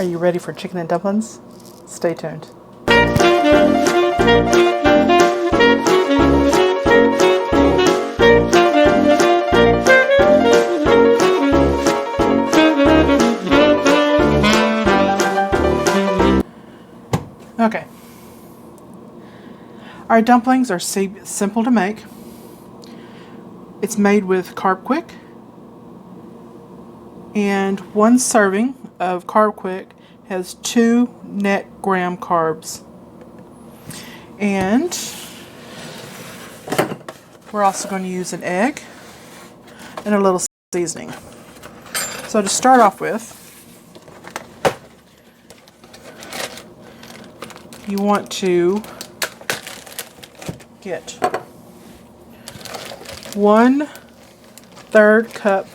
Are you ready for chicken and dumplings? Stay tuned. Okay. Our dumplings are simple to make. It's made with Carbquik, and one serving of Carbquik has 2 net gram carbs. And we're also going to use an egg and a little seasoning. So to start off with, you want to get 1/3 cup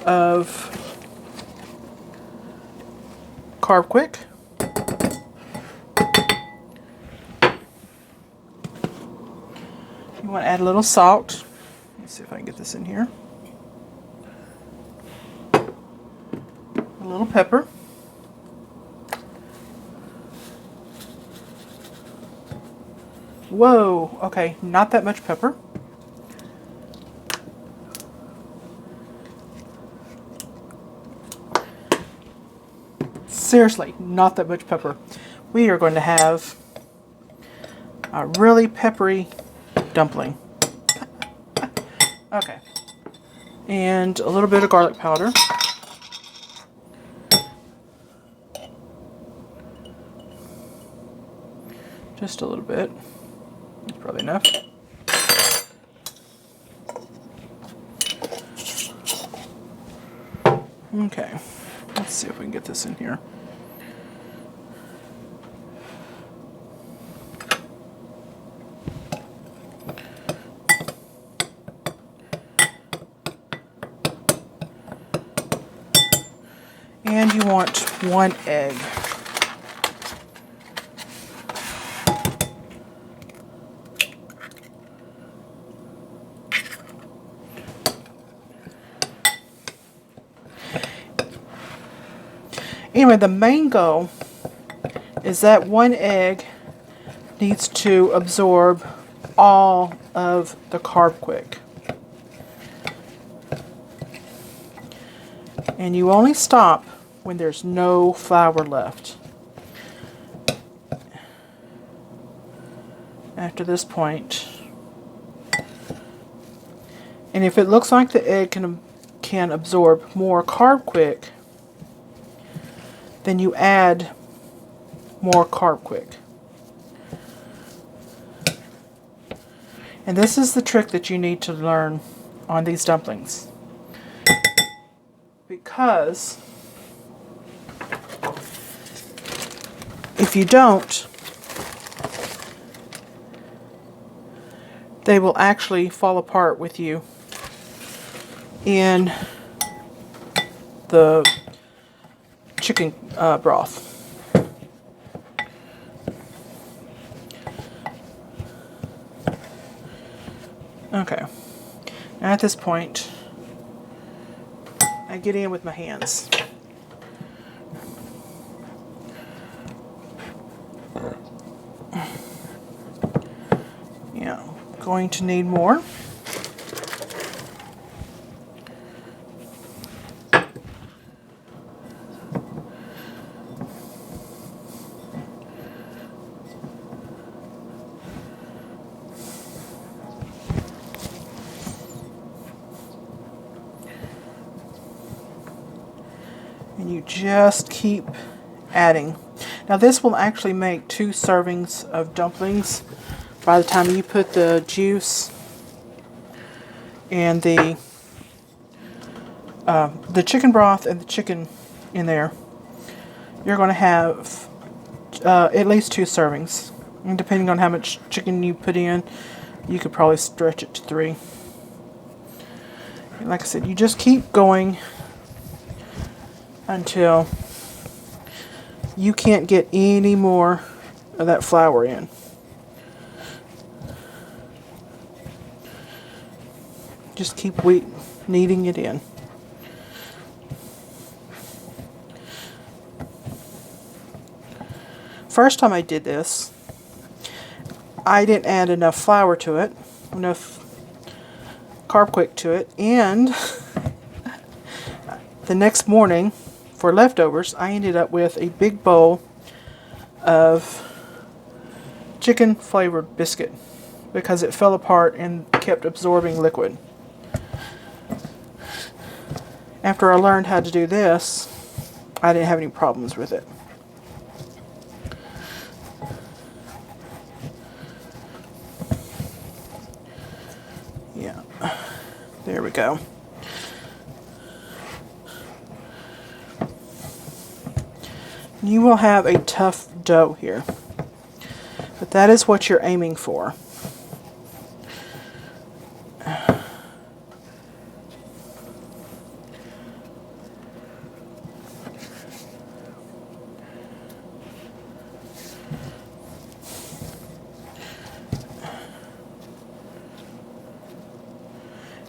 of Carbquik. You want to add a little salt. Let's see if I can get this in here. A little pepper. Whoa, okay, not that much pepper. Seriously, not that much pepper. We are going to have a really peppery dumpling. Okay. And a little bit of garlic powder. Just a little bit. That's probably enough. Okay. Let's see if we can get this in here. And you want 1 egg. Anyway, the main goal is that 1 egg needs to absorb all of the Carbquik. And you only stop when there's no flour left. After this point. And if it looks like the egg can absorb more Carbquik, then you add more Carbquik. And this is the trick that you need to learn on these dumplings. Because if you don't, they will actually fall apart with you in the chicken broth. Okay. Now at this point, I get in with my hands. Yeah, going to need more. And you just keep adding. Now this will actually make 2 servings of dumplings by the time you put the juice and the chicken broth and the chicken in there. You're going to have at least 2 servings. And depending on how much chicken you put in, you could probably stretch it to 3. And like I said, you just keep going until you can't get any more of that flour in. Just keep kneading it in. first time I did this, I didn't add enough flour to it, enough Carbquik to it, and the next morning, for leftovers, I ended up with a big bowl of chicken flavored biscuit because it fell apart and kept absorbing liquid. After I learned how to do this, I didn't have any problems with it. Yeah, there we go. You will have a tough dough here, but that is what you're aiming for.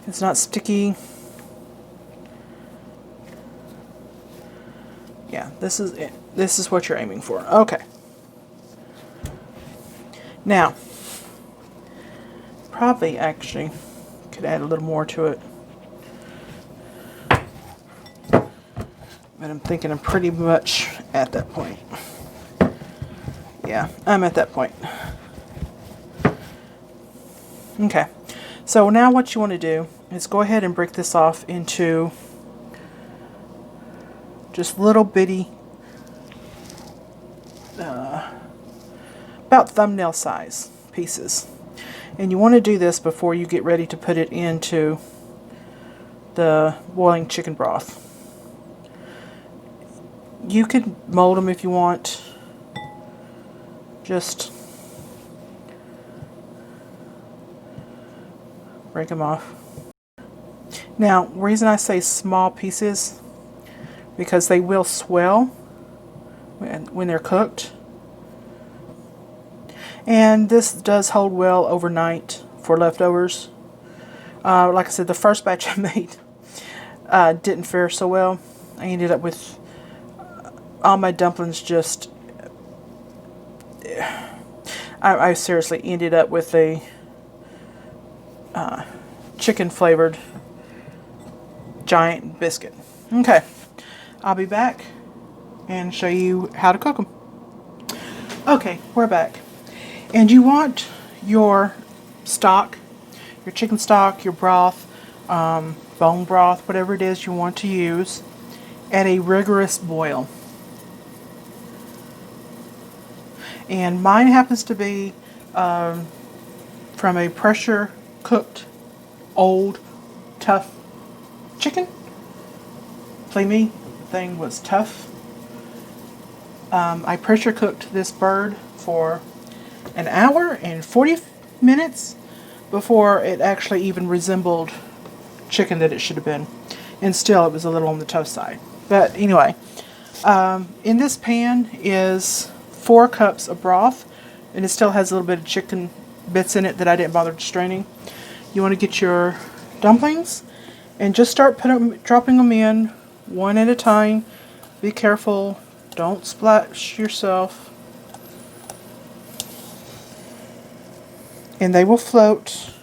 It's not sticky. Yeah, this is it. This is what you're aiming for. Okay. Now, probably actually could add a little more to it. But I'm thinking I'm pretty much at that point. Yeah, I'm at that point. Okay. So now what you want to do is go ahead and break this off into just little bitty, about thumbnail size pieces. And you want to do this before you get ready to put it into the boiling chicken broth. You could mold them if you want. Just break them off. Now, the reason I say small pieces, because they will swell when they're cooked. And this does hold well overnight for leftovers. Like I said, the first batch I made didn't fare so well. I ended up with all my dumplings just... I seriously ended up with a chicken flavored giant biscuit. Okay, I'll be back and show you how to cook them. Okay, we're back. And you want your stock, your chicken stock, your broth, bone broth, whatever it is you want to use, at a rigorous boil. And mine happens to be from a pressure cooked, old, tough chicken. Believe me, the thing was tough. I pressure cooked this bird for an hour and 40 minutes before it actually even resembled chicken that it should have been. And still, it was a little on the tough side. But anyway, in this pan is 4 cups of broth, and it still has a little bit of chicken bits in it that I didn't bother straining. You want to get your dumplings and just start dropping them in one at a time. Be careful, don't splash yourself. And they will float.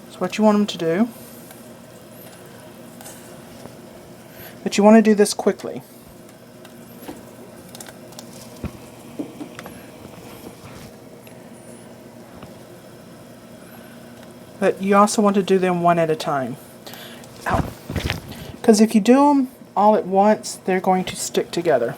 That's what you want them to do. But you want to do this quickly. But you also want to do them one at a time. Because if you do them all at once, they're going to stick together.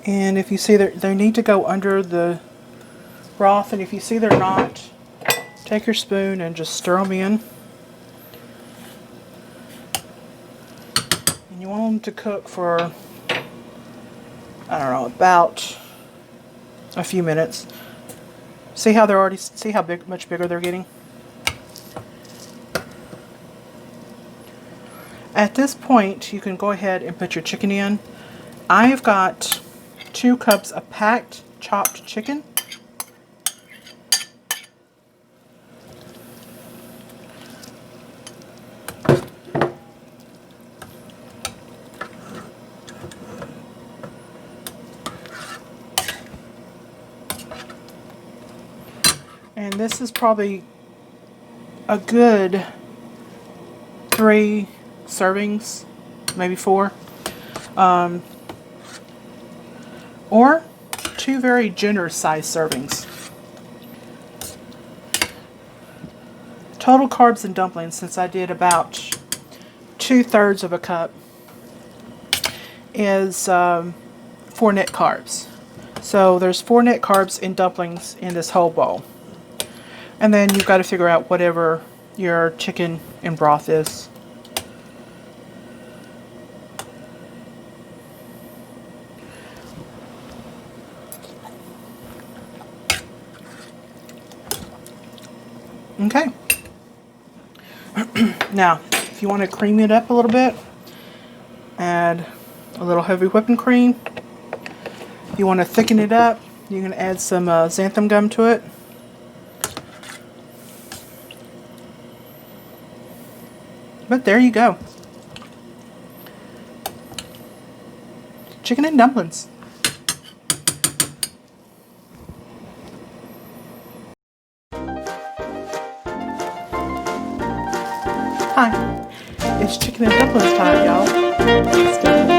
And if you see they need to go under the broth, and if you see they're not, take your spoon and just stir them in. And you want them to cook for, I don't know, about a few minutes. See how they're already, see how much bigger they're getting? At this point, you can go ahead and put your chicken in. I've got 2 cups of packed chopped chicken. And this is probably a good 3 servings, maybe 4. Or 2 very generous sized servings. Total carbs and dumplings, since I did about 2/3 of a cup, is 4 net carbs. So there's 4 net carbs in dumplings in this whole bowl. And then you've got to figure out whatever your chicken and broth is. Okay. Now, if you want to cream it up a little bit, add a little heavy whipping cream. If you want to thicken it up, you can add some xanthan gum to it. But there you go. Chicken and dumplings. Hi, it's chicken and dumplings time, y'all. Let's go.